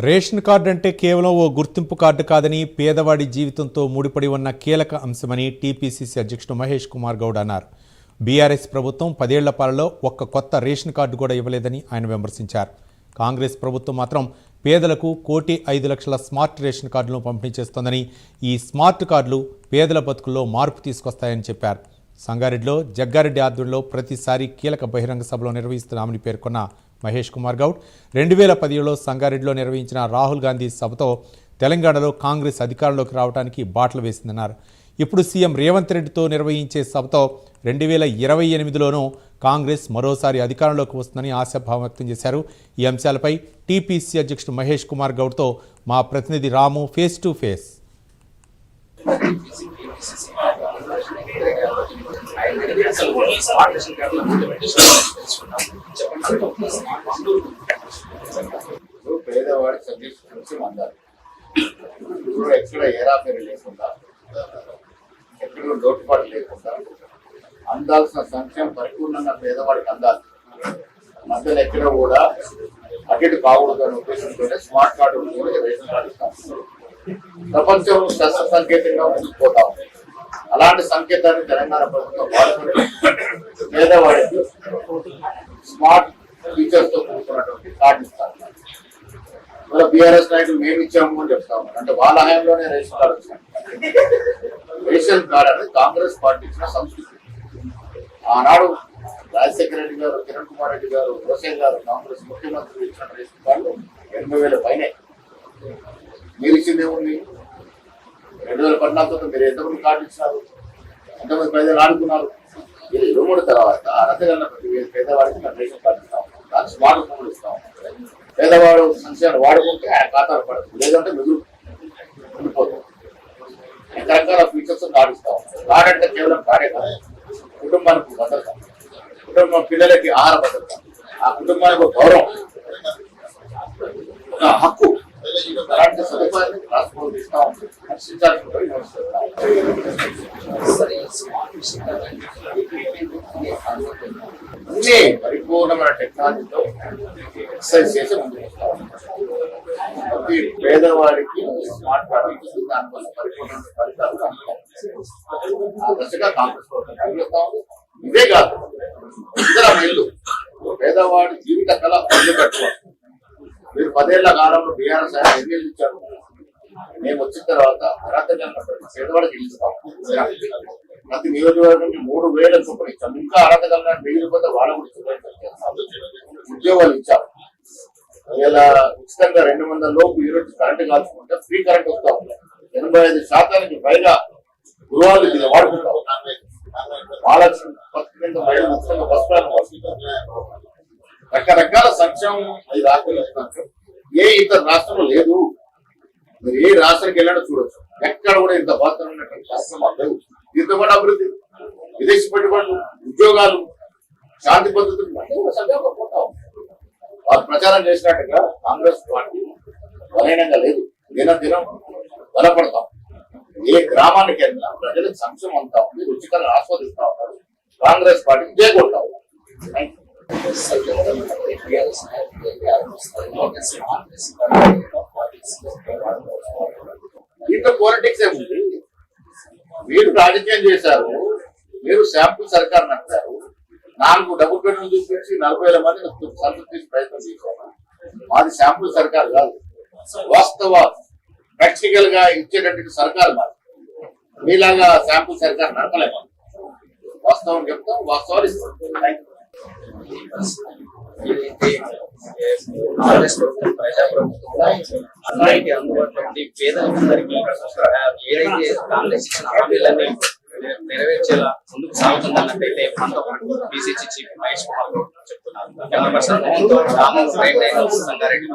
Ration card అంటే కేవలం ఓ గుర్తింపు కార్డు కాదని పేదవాడి జీవితంతో ముడిపడి ఉన్న కీలక అంశమని టీపీసీసీ అధ్యక్షుడు మహేష్ కుమార్ గౌడ్ అన్నారు. బీఆర్ఎస్ ప్రభుత్వం 10 ఏళ్ల పాలలో ఒక్క కొత్త రేషన్ కార్డు కూడా ఇవ్వలేదని ఆయన విమర్శించారు. కాంగ్రెస్ ప్రభుత్వం మాత్రం పేదలకు 1,05,00,000 స్మార్ట్ రేషన్ కార్డులను పంపిణీ చేస్తోందని, ఈ స్మార్ట్ కార్డులు పేదల బతుకుల్లో మార్పు తీసుకొస్తాయని చెప్పారు. సంగారెడ్డిలో జగ్గారెడ్డి ఆధ్వర్యంలో ప్రతిసారి కీలక బహిరంగ సభలో నిర్వహిస్తున్నామని పేర్కొన్న మహేష్ కుమార్ గౌడ్ 2017లో సంగారెడ్డిలో నిర్వహించిన రాహుల్ గాంధీ సభతో తెలంగాణలో కాంగ్రెస్ అధికారంలోకి రావడానికి బాటలు వేసిందన్నారు. ఇప్పుడు సీఎం రేవంత్ రెడ్డితో నిర్వహించే సభతో 2028లోనూ కాంగ్రెస్ మరోసారి అధికారంలోకి వస్తుందని ఆశాభావం వ్యక్తం చేశారు. ఈ అంశాలపై టీపీసీ అధ్యక్షుడు మహేష్ కుమార్ గౌడ్తో మా ప్రతినిధి రాము ఫేస్ టు ఫేస్. పేదవాడి సంక్షేమం అందాలి. ఎక్కడ ఏరాపేరు లేకుండా, ఎక్కడ లోటుపాటు లేకుండా అందాల్సిన సంక్షేమం పరిపూర్ణంగా పేదవాడికి అందాలి. మధ్యలో ఎక్కడ కూడా అటు కాకూడదు అనే ఉద్దేశంతోనే స్మార్ట్ కార్డు రేషన్ కార్డు ఇస్తాం. ప్రపంచం శస్త్ర సంకేతంగా ముందుకు పోతా ఉంది. అలాంటి సంకేతాన్ని తెలంగాణ ప్రభుత్వం వాడుకుని పేదవాడికి స్మార్ట్ ఫీచర్స్ తో కూడుకున్నటువంటి కార్డు ఇస్తారు. మళ్ళీ బీఆర్ఎస్ నాయకులు మేము ఇచ్చాము అని చెప్తా ఉన్నారు. అంటే వాళ్ళ హయాంలోనే రేషన్ కార్డు వచ్చింది. రేషన్ కార్డు అనేది కాంగ్రెస్ పార్టీ ఇచ్చిన సంస్కృతి. ఆనాడు రాజశేఖర రెడ్డి గారు, కిరణ్ కుమార్ రెడ్డి గారు, రోసేన్ గారు కాంగ్రెస్ ముఖ్యమంత్రి ఇచ్చిన రేషన్ కార్డు 80,000 పైనే. మీరు ఇచ్చింది ఏముంది? 2014 మీరు ఎంతమంది కార్డు ఇచ్చినారు? ఎంతమంది ప్రజలు ఆడుకున్నారు? మీరు 23 తర్వాత అర్హతగల ప్రతి పేదవాడికి మేము రేషన్ కార్డు ఇస్తాం. దాన్ని స్మార్ట్ ఫోన్లు ఇస్తాం. పేదవాడు సంక్షేమాన్ని వాడుకుంటే ఆయన ఖాతాలు పడుతుంది, లేదంటే మిగులు ఉండిపోతుంది. రకరకాల ఫీచర్స్ కార్డు ఇస్తాం. కార్డు అంటే కేవలం కార్డే కాదు, కుటుంబానికి భద్రత, కుటుంబం పిల్లలకి ఆహార భద్రత, ఆ కుటుంబానికి గౌరవం, ఒక హక్కు. అలాంటి సదుపాయాన్ని రాష్ట్రంలో ఇస్తాం. అన్ని పరిపూర్ణమైన టెక్నాలజీతో ఎక్సర్సైజ్ చేసి ముందుకు వస్తాం. ప్రతి పేదవాడికి స్మార్ట్ కార్డు ఇచ్చి దానివల్ల పరిపూర్ణమైన ఫలితాలు దశగా కాంగ్రెస్ ప్రభుత్వం. ఇదే కాదు, ఇతర మేలు పేదవాడి జీవిత కళ పనులు కట్టుకోవాలి. మీరు 10 ఏళ్ల కాలంలో బీఆర్ఎస్ ఎన్ని ఇచ్చారు? మేము వచ్చిన తర్వాత అర్హతగా పేదవాడికి ఇస్తాం. ప్రతి నియోజకవర్గానికి 3,000 చొప్పున ఇచ్చాం. ఇంకా అర్హతగా మిగిలిపోతే వాళ్ళ గురించి ఉద్యోగాలు ఇచ్చాం. ఇలా ఉచితంగా 200 లోపు యూనిట్ కరెంటు కాల్చుకుంటే ఫ్రీ కరెంట్ వస్తా ఉంది. 85% పైగా గృహాలు దీన్ని వాడుకుంటాం. మహాలక్ష్మి పథకం కింద మహిళలు ఉచితంగా బస్ ప్రయాణం. రకరకాల సంక్షేమం అది రాష్ట్రంలో ఏ ఇతర రాష్ట్రంలో లేదు. మీరు ఏ రాష్ట్రానికి వెళ్ళాడో చూడొచ్చు. ఎక్కడ కూడా ఇంత బాధ్యతమైనటువంటి కార్యక్రమాలు లేవు. దీంతో పాటు అభివృద్ధి, విదేశీ పెట్టుబడులు, ఉద్యోగాలు, శాంతి పద్ధతులు సంక్షేమం. వాళ్ళు ప్రచారం చేసినట్టుగా కాంగ్రెస్ పార్టీ బలహీనంగా లేదు. దినం బలపడతాం. ఏ గ్రామానికి వెళ్ళినా ప్రజలకు సంక్షేమం అంతా ఉంది, రుచికరంగా ఆస్వాదిస్తా ఉన్నారు. కాంగ్రెస్ పార్టీకి జయకొడతా ఉన్నారు. దీంట్లో పాలిటిక్స్ ఏముంది? మీరు రాజకీయం చేశారు, మీరు శాంపుల్ సర్కార్ నడిపారు. 4 డబుల్ బెడ్రూమ్ చూపించి 40,000 మందిని సంతృప్తి ప్రయత్నం చేశారు. మాది శాంపుల్ సర్కార్ కాదు, వాస్తవ ప్రాక్టికల్ గా ఇచ్చేటటువంటి సర్కార్ మాది. మీలాగా శాంపుల్ సర్కార్ నడపలేము. వాస్తవం చెప్తాం, వాస్తవాలు ఇస్తాం. అందరికీ అందుబాటులో ఉండి పేదలందరికీ ఏదైతే కాంగ్రెస్ ఇచ్చిన హామీలన్నీ నెరవేర్చేలా ముందుకు సాగుతుందన్నట్టయితే మనతో పాటు బీసీసీ చీఫ్ మహేష్ కుమార్ గౌడ్ చెప్తున్నారు. Camera person Sangareddy.